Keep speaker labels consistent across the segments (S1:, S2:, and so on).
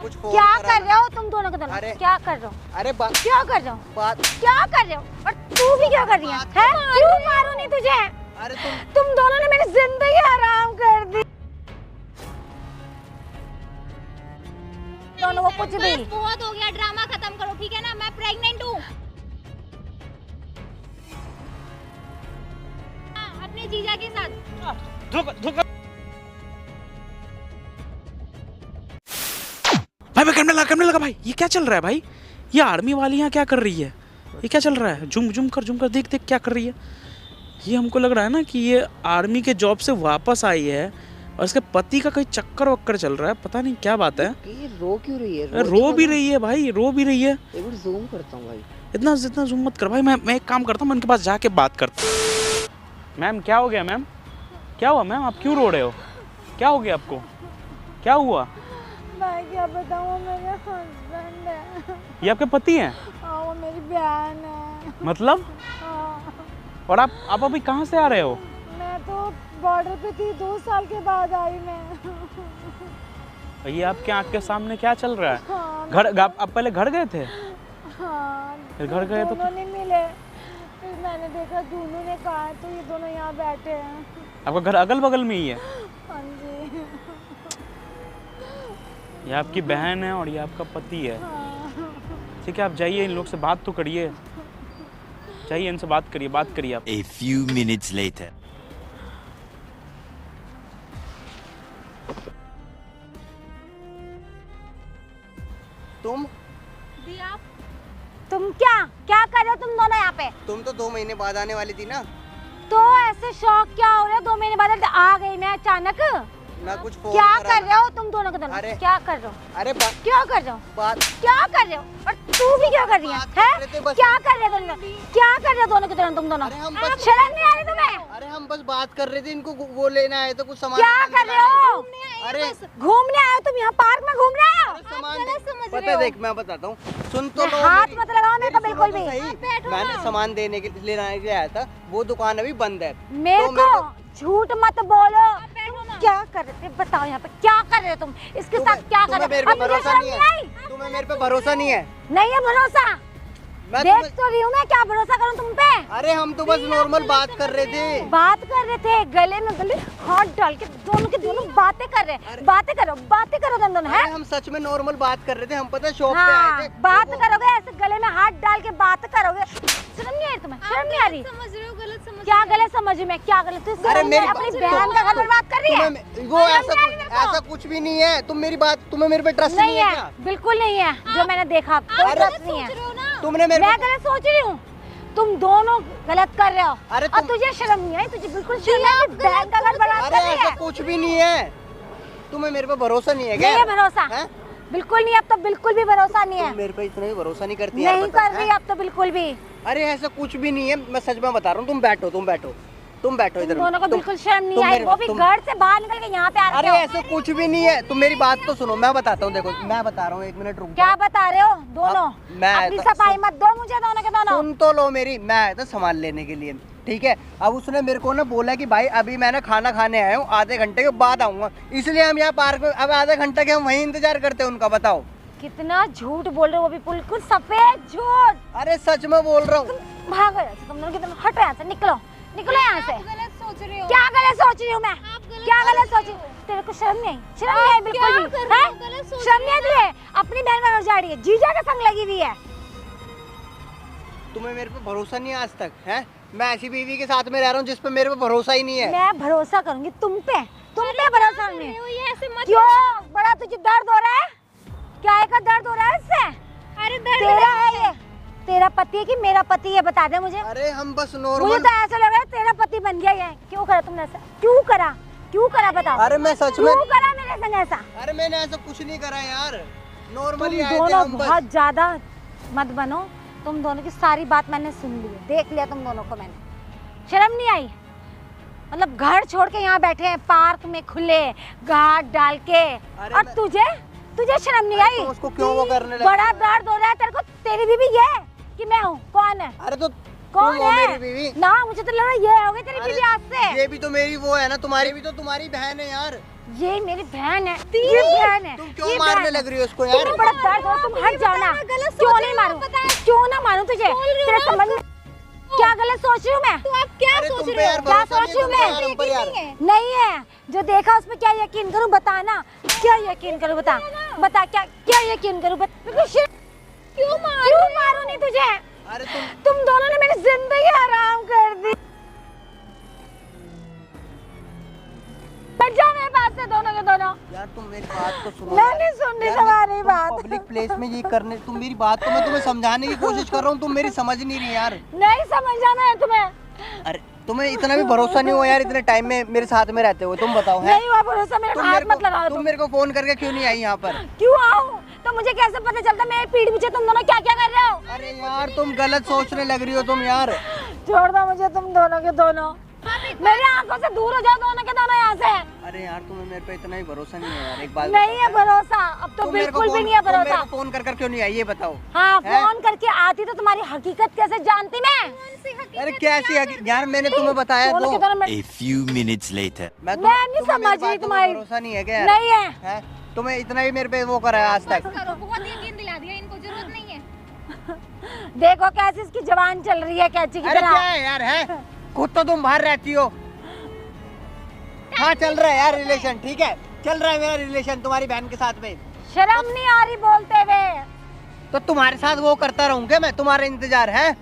S1: कुछ फोन
S2: क्या
S1: करा
S2: कर रहे हो तुम दोनों के दोनों?
S1: अरे
S2: क्या कर रहे हो?
S1: अरे
S2: क्या कर रहे हो?
S1: बात
S2: क्या कर रहे हो? और तू भी क्या कर रही है? क्यों मारूं नहीं तुझे?
S1: अरे
S2: तुम दोनों ने मेरी जिंदगी हराम कर दी। दोनों को कुछ भी।
S3: बस बहुत हो गया, ड्रामा खत्म करो, ठीक है ना? मैं प्रेग्नेंट हूँ। अपने जीजा के साथ।
S4: धोखा भाई कैमरा लगा भाई। ये क्या चल रहा है भाई? ये आर्मी वाली यहाँ क्या कर रही है? ये क्या चल रहा है? झूम कर देख क्या कर रही है। ये हमको लग रहा है ना कि ये आर्मी के जॉब से वापस आई है और इसके पति का कोई चक्कर वक्कर चल रहा है, पता नहीं क्या बात है।
S1: ये रो क्यों रही है?
S4: रो भी रही है भाई, रो भी रही है।
S1: एक बार जूम करता हूँ भाई।
S4: इतना जूम मत कर भाई। मैं एक काम करता हूँ, मैं उनके पास जाके बात करता हूँ। मैम क्या हो गया? मैम क्या हुआ? मैम आप क्यों रो रहे हो? क्या हो गया आपको? क्या हुआ?
S2: मैं क्या बताऊँ, मेरे हस्बैंड है।
S4: ये आपके पति हैं?
S2: हाँ, वो मेरी बहन है।
S4: मतलब?
S2: हाँ।
S4: और आप अभी कहाँ से आ रहे हो?
S2: मैं तो बॉर्डर पे थी, 2 साल के बाद आई मैं।
S4: ये आपके आँख के सामने क्या चल रहा है?
S2: हाँ,
S4: घर आप पहले घर गए थे?
S2: हाँ,
S4: फिर घर गए तो
S2: दोनों नहीं मिले। फिर मैंने देखा दोनों ने कहा है, तो ये दोनों यहाँ बैठे हैं।
S4: आपका घर अगल बगल में ही है?
S2: हाँ जी।
S4: ये आपकी बहन है और ये आपका पति है।
S2: हाँ।
S4: ठीक है, आप जाइए, इन लोग से बात तो करिए। जाइए, इनसे बात करिए आप।
S5: A few minutes later.
S1: तुम
S2: क्या कर रहे हो तुम दोनों यहाँ पे?
S1: तुम तो 2 महीने बाद आने वाली थी ना।
S2: तो ऐसे शौक क्या हो रहा है? 2 महीने बाद आ गई मैं अचानक।
S1: ना कुछ फोन
S2: क्या
S1: करा
S2: कर रहे हो तुम दोनों के दोनों?
S1: अरे
S2: क्या कर रहे हो?
S1: अरे
S2: क्या कर रहे हो?
S1: बात
S2: क्या कर रहे हो? और तू भी क्या कर रही है?
S1: बात कर रहे थे बस।
S2: क्या कर रहे हो दोनों? क्या कर रहे हो दोनों के दोनों तुम दोनों?
S1: अरे हम बस-
S2: शर्म नहीं आ रही तुम्हें?
S1: अरे हम बस बात कर रहे थे, इनको वो लेना है तो कुछ सामान
S2: क्या
S1: लेना
S2: कर रहे
S1: है।
S2: हो?
S1: अरे
S2: घूमने आए हो तुम? यहाँ पार्क में घूम रहे हो?
S1: सामान
S3: समझ
S1: पता
S3: रहे
S1: है,
S3: हो।
S1: देख मैं बताता हूँ, सुन तो लो।
S2: हाथ
S1: मेरी-
S2: मत लगाओ मेरे को
S1: मेरी
S2: बिल्कुल
S1: सुनो तो
S2: भी।
S1: सही। मैंने सामान देने के लेने के लिए आया था, वो दुकान अभी बंद है।
S2: मेरे
S1: तो मेरे
S2: को झूठ मत बोलो। क्या कर रहे थे बताओ? यहाँ पे क्या कर रहे हो तुम? इसके साथ क्या कर
S1: तुम्हें
S2: रहे
S1: मेरे
S2: हो?
S1: पे
S2: अब मुझे
S1: भरोसा
S2: शर्म
S1: नहीं
S2: नहीं आई?
S1: है? तुम्हें मेरे पे भरोसा नहीं है?
S2: नहीं है भरोसा।
S1: मैं
S2: देख
S1: तुम्हें-
S2: तो रही हूँ मैं, क्या भरोसा करूँ तुम पे?
S1: अरे हम तो बस नॉर्मल बात कर रहे थे।
S2: बात कर रहे थे, गले में गले हाथ डाल के दोनों के दोनों बातें कर रहे हैं। बातें करो तुम दोनों,
S1: अरे
S2: हैं?
S1: हम सच में नॉर्मल बात कर रहे थे, हम पता है शॉप पे
S2: हाँ,
S1: आए थे।
S2: बात
S1: वो-
S2: करोगे ऐसे गले में हाथ डाल के बात करोगे? शर्म नहीं आ रही तुम्हें? शर्म नहीं आ रही?
S3: समझ रहे हो, गलत समझ
S2: क्या गलत समझ मैं? क्या गलत? तू
S1: अरे मेरी
S2: अपनी
S1: बात-
S2: बहन का घर बर्बाद कर रही है?
S1: वो ऐसा कुछ भी नहीं है। तुम्हें मेरे पे ट्रस्ट
S2: नहीं
S1: नहीं है
S2: है,
S1: क्या?
S2: बिल्कुल नहीं है। जो मैंने देखा कोई
S1: अरे
S2: ट्रस्ट नहीं है।
S1: तुमने मेरे
S2: मैं
S1: पे
S2: गलत सोच रही हूँ? तुम दोनों गलत कर रहे हो।
S1: अरे
S2: और
S1: तुम-
S2: तुझे शर्म नहीं आई? तुझे बिल्कुल शर्म नहीं आई? बहन का घर बर्बाद
S1: अरे
S2: कर रही
S1: ऐसा
S2: है?
S1: कुछ भी नहीं है। तुम्हें मेरे पे भरोसा नहीं है क्या?
S2: नहीं है भरोसा।
S1: हैं?
S2: बिल्कुल नहीं, अब तो बिल्कुल भी भरोसा नहीं है।
S1: तुम मेरे पे इतना भी भरोसा नहीं करती यार,
S2: नहीं
S1: बता,
S2: कर रही
S1: हैं?
S2: अब तो बिल्कुल भी।
S1: अरे ऐसा कुछ भी नहीं है, मैं सच में बता रहा हूँ। तुम बैठो
S2: तुम
S1: इधर।
S2: दोनों को बिल्कुल शर्म नहीं
S1: तुम
S2: आई,
S1: मेरे-
S2: वो भी
S1: तुम-
S2: घर से बाहर निकल के यहाँ पे आ
S1: अरे
S2: रहे हो।
S1: ऐसा कुछ भी नहीं है। तुम मेरी बात तो सुनो, मैं बताता हूँ। देखो मैं बता रहा हूँ, 1 मिनट रुक
S2: क्या बता रहे हो दोनों?
S1: अब मैं
S2: अपनी
S1: तो-
S2: सफाई मत दो मुझे दोनों के दोनों।
S1: सुन तो लो मेरी। मैं आया था सामान लेने के लिए, ठीक है। अब उसने मेरे को ना बोला कि भाई अभी मैं ना खाना खाने आया हूँ, आधे घंटे के बाद आऊंगा, इसलिए हम यहाँ पार्क में अब आधे घंटे के हम वहीं इंतजार करते हैं उनका। बताओ
S2: कितना झूठ बोल रहे हो, वो भी बिल्कुल सफेद झूठ।
S1: अरे सच में बोल रहा हूँ।
S2: भागो यहाँ से तुम दोनों, कितना हटो यहाँ से, निकलो यहाँ से।
S3: गलत सोच रहे हो।
S2: क्या गलत सोच रही हूँ मैं?
S3: गलत
S2: क्या गलत सोच रही हूँ? तेरे को शर्म नहीं आई? शर्म नहीं आई बिल्कुल
S3: क्या
S2: भी?
S3: कर रहे हो?
S2: हैं?
S3: गलत सोच
S2: शर्म नहीं
S3: रही
S2: आती है? अपनी बहन का घर जा रही है, जीजा के संग लगी हुई है।
S1: तुम्हें मेरे पे भरोसा नहीं है आज तक, है? मैं ऐसी बीवी के साथ में रह रहा हूँ जिस पे मेरे पे भरोसा ही नहीं है।
S2: मैं भरोसा करूंगी तुम पे भरोसा नहीं।
S3: ये ऐसे मत।
S2: क्यों? बड़ा तुझे दर्द हो रहा है? क्या का दर्द हो रहा है इससे?
S3: अरे दर्द
S2: तेरा है ये? तेरा पति है कि मेरा पति है? बता दे मुझे।
S1: अरे हम बस
S2: मुझे
S1: नॉर्मल।
S2: तो ऐसा लग रहा है तेरा पति बन गया ये। क्यों करा तुमने ऐसा? क्यों करा बताओ?
S1: अरे मैं सच में।
S2: क्यों करा मेरे संग ऐसा?
S1: अरे मैंने ऐसा कुछ नहीं करा यार,
S2: तुम
S1: नॉर्मली आए थे
S2: दोनों
S1: हम बस।
S2: बहुत ज्यादा मत बनो। तुम दोनों की सारी बात मैंने सुन ली है, देख लिया तुम दोनों को मैंने। शर्म नहीं आई? मतलब घर छोड़ के यहाँ बैठे हैं पार्क में खुले घाट डाल के, और
S1: मैं-
S2: तुझे शर्म नहीं आई?
S1: तो उसको क्यों वो करने लगे?
S2: बड़ा दर्द हो रहा है तेरे को? तेरी बीवी ये है कि मैं हूँ? कौन है?
S1: अरे तो
S2: कौन
S1: तुम हो
S2: है?
S1: मेरी बीवी।
S2: ना मुझे तो लग रहा है ये होगी तेरी
S1: अरे,
S2: बीवी आज से।
S1: ये भी तो मेरी वो है ना, तुम्हारी भी तो तुम्हारी बहन है यार।
S2: ये मेरी बहन है, ये बहन है।
S1: तुम क्यों
S2: ये
S1: मारने
S2: बहन है।
S1: लग रही हो उसको यार?
S2: तुम्हें बड़ा दर्द हो, तुम हट जाओ ना। क्यों नहीं मारूं? क्यों ना मारूं तुझे? तेरे समझ में क्या गलत सोच रही हूँ मैं?
S3: तो आप क्या
S1: अरे
S3: सोच
S1: तुम पे
S3: रहे
S1: यार
S3: हो?
S2: क्या
S1: भरोसा नहीं
S2: सोच रही हूँ
S1: है तुम पे यार,
S2: मैं?
S1: हम पर यार।
S2: नहीं है, जो देखा उसमें क्या यकीन करूं? बता ना, क्या यकीन करूं? बता बता, क्या क्या यकीन करूं? क्यों मारूं नहीं तुझे?
S1: अरे
S2: तुम दोनों ने मेरी जिंदगी हराम कर दी। हट जाओ मेरे पास से दोनों के दोनों।
S1: यार तुम मेरी बात तो सुनो।
S2: मैं नहीं सुन रही तुम्हारी बात।
S1: पब्लिक प्लेस में ये करने, तुम मेरी बात तो मैं तुम्हें समझाने की कोशिश कर रहा हूँ, तुम मेरी समझ नहीं रही यार।
S2: नहीं समझ आना है तुम्हें?
S1: अरे तुम्हें इतना भी भरोसा नहीं हुआ यार, इतने टाइम में मेरे साथ में रहते हुए, तुम बताओ है?
S2: नहीं हुआ भरोसा, मेरे
S1: तुम
S2: हाथ
S1: मेरे
S2: मत लगाओ।
S1: तुम मेरे को फोन करके क्यों नहीं आई यहाँ पर?
S2: क्यों आऊं? तो मुझे कैसे पता चलता मेरे पीठ पीछे तुम दोनों क्या क्या कर रहे हो?
S1: अरे यार तुम गलत सोचने लग रही हो तुम यार।
S2: छोड़ दो मुझे तुम दोनों के दोनों। मेरी आंखों से दूर हो जाओ दोनों के दोनों यहाँ से।
S1: अरे यार तुम्हें मेरे पे इतना ही भरोसा नहीं है यार, एक बात
S2: नहीं है
S1: बताओ यार।
S2: भरोसा, अब तो
S1: तुम मेरे को
S2: बिल्कुल भी नहीं है
S1: तुम मेरे
S2: भरोसा।
S1: को फोन कर क्यों नहीं आई ये बताओ?
S2: हाँ,
S1: हैं?
S2: फोन करके आती तो तुम्हारी हकीकत कैसे जानती मैं?
S1: अरे कैसी यार, मैंने तुम्हें बताया
S2: दोनों के
S1: तो।
S2: दोनों
S5: A few minutes later.
S1: मैं
S2: नहीं
S1: तुम्हें मेरी
S2: समझ रही
S1: बातों में
S2: तुम्हारी।
S1: भरोसा नहीं है क्या यार?
S2: नहीं है।
S1: हैं? तुम्हें इतना ही मेरे पे वो करा है आज तक।
S3: करो, बहुत यकीन दिला दिया, इनको जरूरत नहीं है।
S2: देखो कैसे इसकी जवान चल रही है कैची की
S1: अरे क्या
S2: तरह।
S1: है यार, है खुद तो तुम बाहर रहती हो। हाँ चल रहा है यार रिलेशन, ठीक है चल रहा है मेरा रिलेशन तुम्हारी बहन के साथ में।
S2: शर्म नहीं आ रही बोलते हुए?
S1: तो तुम्हारे साथ वो करता रहूंगा मैं, तुम्हारा इंतजार है?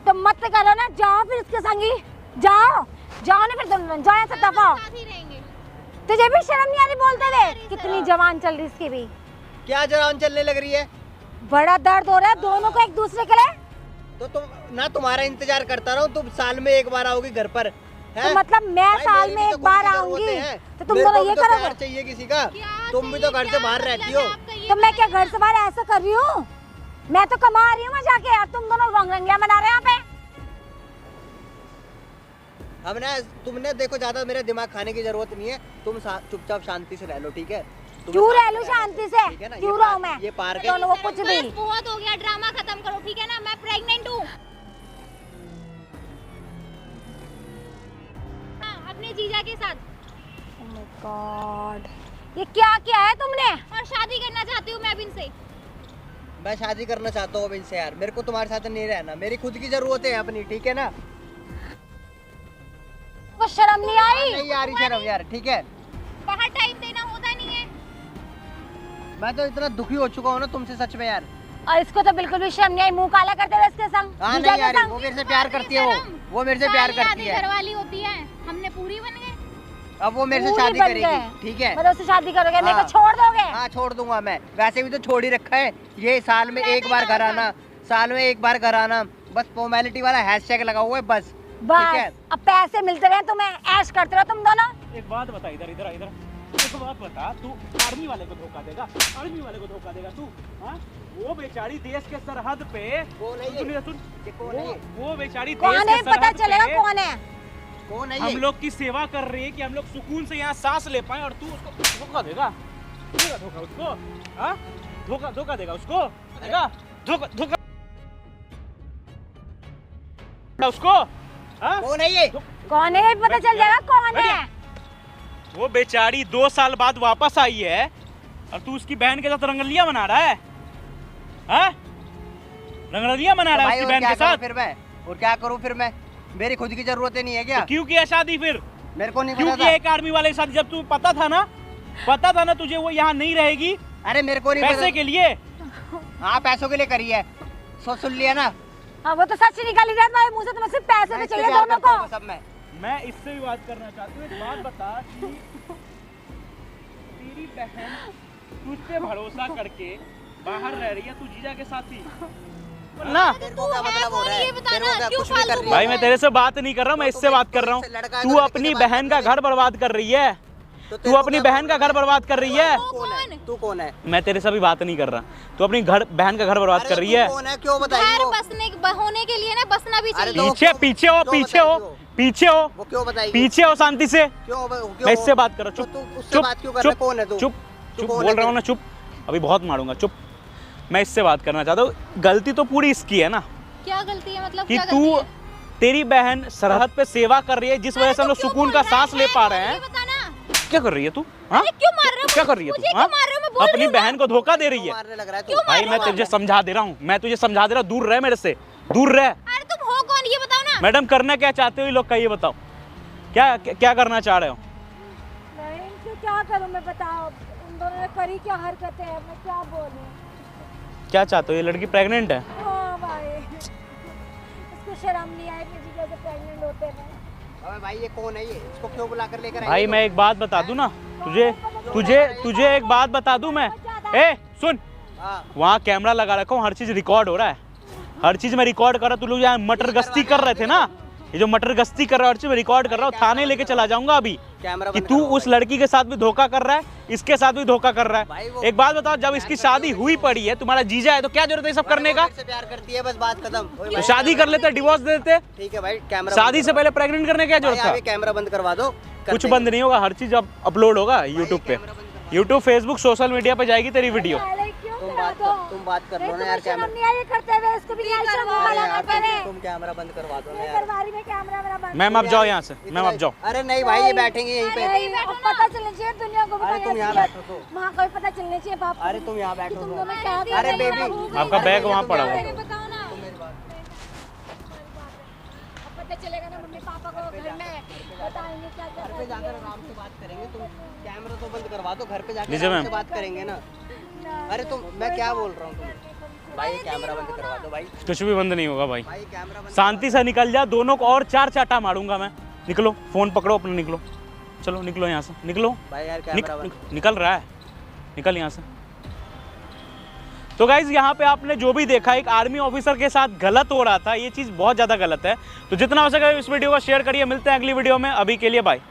S2: तो मत करो ना, जाओ फिर उसके संगी। जाओ जाओ ना फिर दोनों, जाओ यहाँ से दफा हो।
S3: साथ ही रहेंगे।
S2: तुझे भी शर्म नहीं आ रही बोलते हुए? कितनी जवान चल रही इसकी भी।
S1: क्या जवान चलने लग रही है?
S2: बड़ा दर्द हो रहा है दोनों को एक दूसरे के लिए।
S1: तो तुम ना, तुम्हारा इंतजार करता रहूं, तुम साल में एक बार आओगी घर पर है?
S2: तो मतलब मैं
S1: भाई,
S2: साल
S1: मेरी
S2: में
S1: भी
S2: एक
S1: तो
S2: बार
S1: खुद की
S2: आऊंगी
S1: जरूरतें हैं।
S2: तो तुम
S1: मेरे
S2: दोनों
S1: को भी
S2: ये
S1: तो
S2: करोगे?
S1: प्यार चाहिए किसी का।
S3: क्या
S1: तुम भी तो घर से बाहर
S3: चाहिए,
S1: रहती
S3: क्या
S1: हो।
S3: मतलब आपका ये
S2: तो मैं क्या घर से बाहर ऐसा कर रही हूँ? मैं तो कमा रही हूँ जाके, और तुम दोनों रंगरंगिया मना रहे हो यहाँ पे।
S1: अब ना तुमने देखो, ज्यादा मेरा दिमाग खाने की जरूरत नहीं है, तुम चुपचाप शांति से रह लो, ठीक है? तुम्हें
S2: क्यों
S1: शांति
S2: रह लूं
S1: से रहना
S2: शांति
S1: है,
S2: से?
S1: ठीक है ना?
S2: क्यों
S1: ये
S2: रहूं
S1: पार्क-
S2: मैं?
S1: ये पार्क है।
S2: दोनों को कुछ भी।
S3: बस बहुत हो गया, ड्रामा खत्म करो, ठीक है ना? मैं प्रेग्नेंट हूँ। हाँ, अपने जीजा के साथ।
S2: Oh my God, ये क्या किया है तुमने?
S3: और शादी करना चाहती हूँ मैं अब इनसे।
S1: मैं शादी करना चाहता हूँ अब इनसे यार, मेरे को तुम्हारे साथ नहीं रहना, मेरी खुद की जरूरत है अपनी, ठीक है ना?
S2: कुछ शर्म नहीं आई?
S1: नहीं आ रही शर्म यार, ठीक है?
S3: बाहर टाइम देना होता नहीं है।
S1: मैं तो इतना दुखी हो चुका हूँ ना तुमसे सच में यार।
S2: और इसको तो बिल्कुल भी शर्म नहीं आई, मुंह काला करते हुए इसके संग,
S1: हाँ
S2: जीजा
S1: नहीं
S2: के
S1: यार,
S2: संग।
S1: वो मेरे से प्यार करती है, वो मेरे से प्यार करती है।
S3: घर वाली होती है, हमने पूरी बन गए।
S1: अब वो मेरे से
S2: पूरी
S1: शादी
S2: बन
S1: करेगी,
S2: गए।
S1: ठीक है?
S2: मतलब उससे शादी करोगे, मेरे
S1: हाँ।
S2: को छोड़ दोगे?
S1: हाँ छोड़ दूंगा मैं, वैसे भी तो छोड़ ही रखा है। ये साल में एक बार घर आना, साल में एक बार घर आना, बस फॉर्मेलिटी वाला हैशटैग लगा हुआ है बस, ठीक है?
S2: बस अब पैसे मिलते रहे तुम्हें, ऐश करते रहो तुम दोनों।
S4: एक बात बता, इधर इधर इधर एक बात बता, तू आर्मी वाले को धोखा देगा? आर्मी वाले को धोखा देगा तू? हाँ, वो बेचारी देश के सरहद पे,
S1: कौन है ये?
S4: सुन, सुन,
S1: ये कौन है ये?
S4: वो बेचारी
S2: कौन
S4: देश
S2: है
S4: के
S2: पता
S4: सरहद
S2: चलेगा
S4: पे
S2: कौन है?
S1: कौन है
S4: हम
S1: ये?
S4: लोग की सेवा कर रही है कि हम लोग सुकून से यहाँ सांस ले पाए, और तू उसको धोखा देगा? देगा धोखा उसको? हाँ, धोखा धोखा देगा उसको? देगा धोखा धोखा उसको? हाँ,
S1: कौन है ये?
S2: कौन है ये पता चल जाएगा कौन है।
S4: वो बेचारी 2 साल बाद वापस आई है, और तू उसकी बहन के साथ रंगलिया मना रहा है? हाँ, रंगलिया मना रहा है
S1: भाई
S4: उसकी
S1: और
S4: बहन
S1: क्या
S4: के
S1: करूं
S4: साथ?
S1: फिर मैं? और क्या करूं फिर मैं? मेरी खुद की जरूरतें नहीं है क्या?
S4: तो क्यों किया शादी फिर?
S1: मेरे को नहीं
S4: क्यों
S1: पता
S4: किया
S1: था।
S4: एक आर्मी वाले के साथ, जब तू पता था ना तुझे वो यहाँ नहीं रहेगी
S1: अरे मेरे को नहीं
S4: पैसे के लिए?
S1: पता। हाँ पैसों के लिए करी है, सुन लिया ना?
S2: हाँ वो तो सच निकाल ही रहा तुम्हारे मुंह से, तुम्हें सिर्फ पैसे
S1: मैं
S2: तो
S1: इससे
S2: चाहिए
S1: प्यार
S2: दोनों
S1: करता
S2: को।
S1: हूँ सब मैं।
S4: मैं इससे भी बात करना चाहती हूँ। एक बात बता कि तेरी बहन तुझसे भरोसा करके बाहर रह रही है, तू जीजा के साथ ही ना?
S1: तेरे को क्या मतलब हो रहा
S3: ये
S1: है?
S3: बता
S1: तेरे
S3: ना,
S1: को क्या
S3: क्यों
S1: कुछ भी कर
S3: फालतू
S1: रही
S4: भाई
S1: है?
S4: मैं तेरे से बात नहीं कर रहा हूँ, मैं इससे बात कर रहा हूँ।
S1: लड़का है
S4: तू
S1: तो
S4: अपनी
S1: लड़के से
S4: बहन
S1: बात
S4: का घर बर्बाद कर रही है,
S1: तो
S4: तू
S1: तेरे को
S4: अपनी
S1: क्या
S4: बहन का घर बर्बाद कर रही है।
S1: तू कौन है? तू कौन है?
S4: मैं तेरे से भी बात नहीं कर रहा, तू अपनी बहन का घर बर्बाद
S1: अरे
S4: कर रही है।
S1: तू कौन है? क्यों बताइए
S3: घर
S1: वो?
S3: बसने होने के लिए ना बसना भी
S1: अरे
S3: चाहिए।
S1: तो वो
S4: पीछे
S1: क्यों-
S4: पीछे हो,
S1: क्यों
S4: पीछे हो,
S1: बताइए
S4: पीछे हो,
S1: वो क्यों बताइए?
S4: पीछे हो शांति से।
S1: क्यों
S4: मैं इससे बात कर रहा हूँ।
S1: तो
S4: चुप
S1: तू उससे
S4: चुप
S1: बात क्यों कर रहा है?
S4: चुप
S1: कौन है तू?
S4: चुप
S1: तू
S4: चुप
S1: कौन
S4: बोल
S1: है
S4: रहा हूँ
S1: फिर?
S4: ना, चुप। अभी बहुत मारूंगा, चुप। मैं इससे बात करना चाहता हूँ, गलती तो पूरी इसकी है ना?
S3: क्या गलती है मतलब
S4: कि
S3: क्या
S4: तू
S3: गलती है?
S4: तेरी बहन सरहद पे सेवा कर रही है जिस वजह से हम लोग
S3: क्यों
S4: सुकून
S3: बोल
S4: का
S3: रहा
S4: सांस
S3: है?
S4: ले पा रहे हैं।
S3: ये बताना।
S4: क्या कर रही है तू? हाँ
S3: अरे क्यों मार रहे हो?
S4: क्या कर रही है
S3: मुझे
S4: तू?
S3: क्यों
S4: हाँ?
S3: मार रहे हो? मैं बोल रही
S4: अपनी
S3: हूँ ना।
S4: बहन को धोखा दे रही है।
S1: मारने लग रहा है तू।
S3: क्यों
S4: भाई मैं तुझे समझा दे रहा हूँ, मैं तुझे समझा दे रहा हूँ, दूर रह मेरे से, दूर रह।
S3: अरे तुम हो कौन ये बताओ ना।
S4: मैडम करना क्या चाहते हो ये लोग का ये बताओ, क्या क्या करना चाह रहे हो?
S2: मैं इनसे क्या करूं मैं बताओ, उन दोनों ने करी क्या हरकतें हैं, मैं क्या बोलूं।
S4: क्या चाहते हो? ये लड़की प्रेग्नेंट है।
S2: हाँ भाई, इसको शर्म नहीं आई कि जीजा से प्रेग्नेंट होते हैं।
S1: अबे भाई ये कौन है ये? इसको क्यों बुला कर लेकर आई?
S4: भाई मैं एक बात बता दूं ना तुझे, तुझे एक बात बता दूं मैं। ए सुन,
S1: हाँ।
S4: वहाँ कैमरा लगा रखा हूँ, हर चीज रिकॉर्ड हो रहा है, हर चीज में रिकॉर्ड कर रहा हूँ। तू लोग यहाँ मटर गश्ती कर रहे थे ना, ये जो मटर गश्ती कर रहा है हर चीज में रिकॉर्ड कर रहा हूँ, थाने लेके चला जाऊंगा अभी
S1: कैमरा
S4: कि
S1: बंद
S4: तू
S1: करो
S4: उस
S1: भाई।
S4: लड़की के साथ भी धोखा कर रहा है, इसके साथ भी धोखा कर रहा
S1: भाई
S4: है।
S1: वो-
S4: एक बात बताओ, जब इसकी शादी हुई पड़ी है, तुम्हारा जीजा है, तो क्या जरूरत है ये सब करने का?
S1: मेरे से प्यार करती है, बस बात खत्म। ओए
S4: तो
S1: भाई,
S4: शादी कर लेते, डिवोर्स दे देते।
S1: ठीक है भाई, कैमरा
S4: शादी से पहले प्रेग्नेंट करने की क्या
S1: भाई,
S4: जरूरत
S1: अभी
S4: था?
S1: कैमरा बंद करवा दो।
S4: कुछ बंद नहीं होगा, हर चीज अब अपलोड होगा यूट्यूब पे, यूट्यूब फेसबुक सोशल मीडिया पे जाएगी तेरी वीडियो।
S1: तुम बात कर लो ना यार।
S2: शर्म नहीं आई करते हुए, इसको भी नहीं आई शर्म
S1: अरे
S2: वाला
S1: यार,
S2: पहले।
S1: तुम कैमरा बंद करवा दो ना
S2: मैं
S1: यार।
S2: दरबारी में कैमरा मेरा बंद।
S4: मैम आप जाओ यहाँ से, मैम आप जाओ।
S1: अरे नहीं भाई, ये बैठेंगे यहीं पे।
S2: नहीं, अब पता चलना चाहिए दुनिया को भी।
S1: अरे
S2: कोई
S1: तुम यहाँ
S2: ऐसी
S1: बैठो तो।
S2: माँ को भी पता चलना चाहिए बाप को।
S1: अरे तुम यहाँ बैठो
S2: तुम
S1: तो।
S2: दोनों क्या कर
S1: अरे
S2: रहे हो?
S1: बेबी,
S4: आपका बैग वहाँ पड़ा हुआ।
S3: बताओ ना।
S1: तुम मेरी बात
S2: अब पता चलेगा ना मम्मी पापा को घर में, बताएंगे क्या क्या
S1: घर पे जाकर आराम से बात करेंगे। तुम कैमरा तो बंद करवा दो, घर पे जाकर
S4: लीजिए
S1: आराम
S4: मैम।
S1: से बात करेंगे ना। अरे तुम, मैं क्या बोल रहा हूँ तुम्हें? भाई कैमरा बंद करवा दो भाई।
S4: कुछ भी बंद नहीं होगा भाई,
S1: भाई कैमरा बंद।
S4: शांति से निकल जा, दोनों को और 4 चाटा मारूंगा मैं। निकलो, फोन पकड़ो अपना, निकलो, चलो निकलो यहाँ से, निकलो।
S1: भाई यार कैमरा बंद।
S4: निकल रहा है, निकल यहाँ से। तो गाइज यहाँ पे आपने जो भी देखा, एक आर्मी ऑफिसर के साथ गलत हो रहा था, ये चीज़ बहुत ज़्यादा गलत है। तो जितना हो सके इस वीडियो को शेयर करिए, मिलते हैं अगली वीडियो में, अभी के लिए बाय।